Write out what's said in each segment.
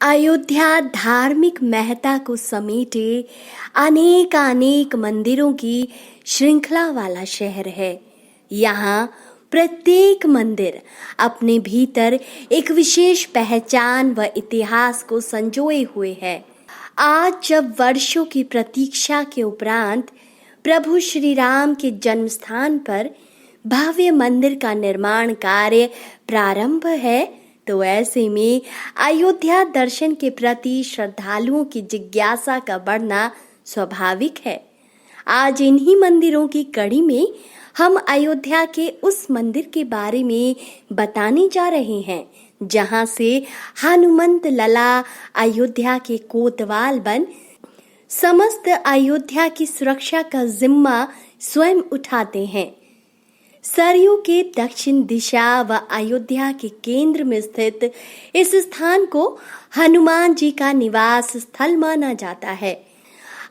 अयोध्या धार्मिक महत्ता को समेटे अनेक मंदिरों की श्रृंखला वाला शहर है। यहाँ प्रत्येक मंदिर अपने भीतर एक विशेष पहचान व इतिहास को संजोए हुए है। आज जब वर्षों की प्रतीक्षा के उपरांत प्रभु श्री राम के जन्म स्थान पर भव्य मंदिर का निर्माण कार्य प्रारंभ है, तो ऐसे में अयोध्या दर्शन के प्रति श्रद्धालुओं की जिज्ञासा का बढ़ना स्वाभाविक है। आज इन्हीं मंदिरों की कड़ी में हम अयोध्या के उस मंदिर के बारे में बताने जा रहे हैं जहां से हनुमंत लला अयोध्या के कोतवाल बन समस्त अयोध्या की सुरक्षा का जिम्मा स्वयं उठाते हैं। सरयू के दक्षिण दिशा व अयोध्या के केंद्र में स्थित इस स्थान को हनुमान जी का निवास स्थल माना जाता है।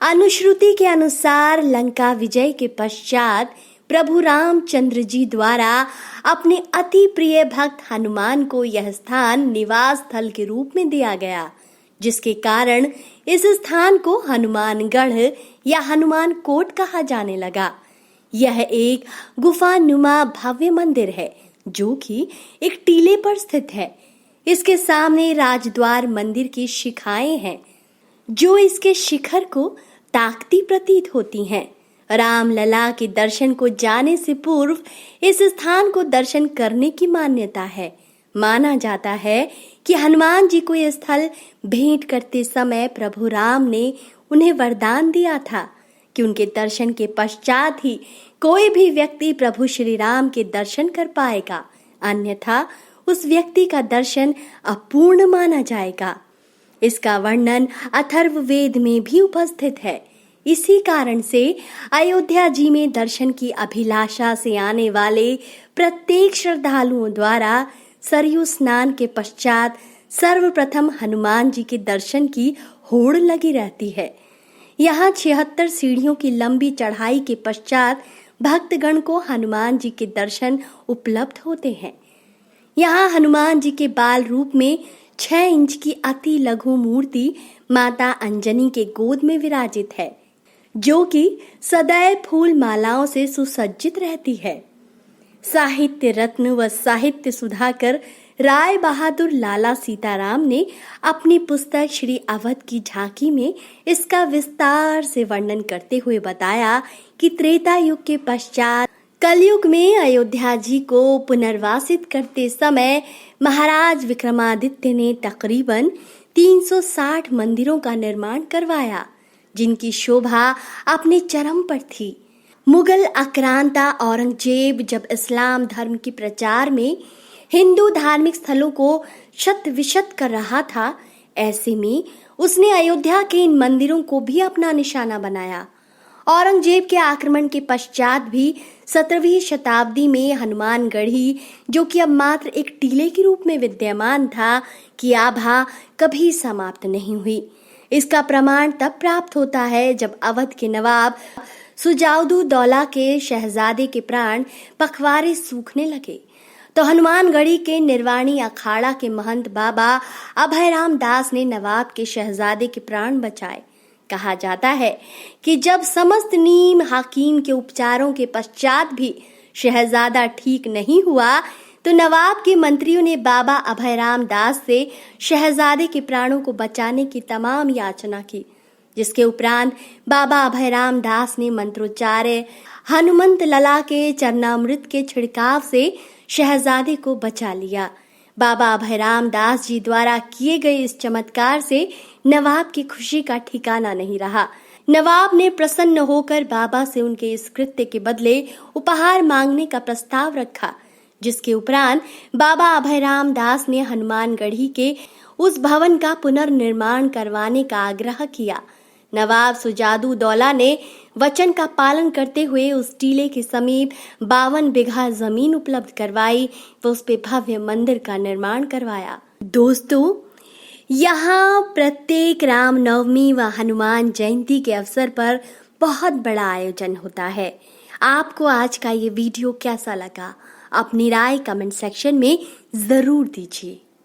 अनुश्रुति के अनुसार लंका विजय के पश्चात प्रभु रामचंद्र जी द्वारा अपने अति प्रिय भक्त हनुमान को यह स्थान निवास स्थल के रूप में दिया गया, जिसके कारण इस स्थान को हनुमानगढ़ या हनुमान कोट कहा जाने लगा। यह एक गुफानुमा भव्य मंदिर है जो कि एक टीले पर स्थित है। इसके सामने राजद्वार मंदिर की शिखाएं हैं जो इसके शिखर को ताकती प्रतीत होती हैं। राम लला के दर्शन को जाने से पूर्व इस स्थान को दर्शन करने की मान्यता है। माना जाता है कि हनुमान जी को यह स्थल भेंट करते समय प्रभु राम ने उन्हें वरदान दिया था कि उनके दर्शन के पश्चात ही कोई भी व्यक्ति प्रभु श्री राम के दर्शन कर पाएगा, अन्यथा उस व्यक्ति का दर्शन अपूर्ण माना जाएगा। इसका वर्णन अथर्ववेद में भी उपस्थित है। इसी कारण से अयोध्या जी में दर्शन की अभिलाषा से आने वाले प्रत्येक श्रद्धालुओं द्वारा सरयू स्नान के पश्चात सर्वप्रथम हनुमान जी के दर्शन की होड़ लगी रहती है। यहाँ 76 सीढ़ियों की लंबी चढ़ाई के पश्चात भक्तगण को हनुमान जी के दर्शन उपलब्ध होते हैं। यहाँ हनुमान जी के बाल रूप में 6 इंच की अति लघु मूर्ति माता अंजनी के गोद में विराजित है, जो कि सदैव फूल मालाओं से सुसज्जित रहती है। साहित्य रत्न व साहित्य सुधाकर राय बहादुर लाला सीताराम ने अपनी पुस्तक श्री अवध की झांकी में इसका विस्तार से वर्णन करते हुए बताया कि त्रेता युग के पश्चात कलयुग में अयोध्या जी को पुनर्वासित करते समय महाराज विक्रमादित्य ने तकरीबन 360 मंदिरों का निर्माण करवाया, जिनकी शोभा अपने चरम पर थी। मुगल आक्रांता औरंगजेब जब इस्लाम धर्म के प्रचार में हिंदू धार्मिक स्थलों को शत विशत कर रहा था, ऐसे में उसने अयोध्या के इन मंदिरों को भी अपना निशाना बनाया। औरंगजेब के आक्रमण के पश्चात भी 17वीं शताब्दी में हनुमानगढ़ी, जो कि अब मात्र एक टीले के रूप में विद्यमान था, की आभा कभी समाप्त नहीं हुई। इसका प्रमाण तब प्राप्त होता है जब अवध के नवाब सुजाउद्दौला के शहजादे के प्राण पखवारे सूखने लगे, तो हनुमानगढ़ी के निर्वाणी अखाड़ा के महंत बाबा अभयराम दास ने नवाब के शहजादे के प्राण बचाए। कहा जाता है कि जब समस्त नीम हकीम के उपचारों के पश्चात भी शहजादा ठीक नहीं हुआ, तो नवाब के मंत्रियों ने बाबा अभयराम दास से शहजादे के प्राणों को बचाने की तमाम याचना की, जिसके उपरांत बाबा अभयराम दास ने मंत्रोच्चार्य हनुमंत लला के चरणामृत के छिड़काव से शहजादे को बचा लिया। बाबा अभयराम दास जी द्वारा किए गए इस चमत्कार से नवाब की खुशी का ठिकाना नहीं रहा। नवाब ने प्रसन्न होकर बाबा से उनके इस कृत्य के बदले उपहार मांगने का प्रस्ताव रखा, जिसके उपरांत बाबा अभयराम दास ने हनुमानगढ़ी के उस भवन का पुनर्निर्माण करवाने का आग्रह किया। नवाब सुजाउद्दौला ने वचन का पालन करते हुए उस टीले के समीप 52 बीघा जमीन उपलब्ध करवाई व उस पे भव्य मंदिर का निर्माण करवाया। दोस्तों, यहाँ प्रत्येक रामनवमी व हनुमान जयंती के अवसर पर बहुत बड़ा आयोजन होता है। आपको आज का ये वीडियो कैसा लगा? अपनी राय कमेंट सेक्शन में जरूर दीजिए।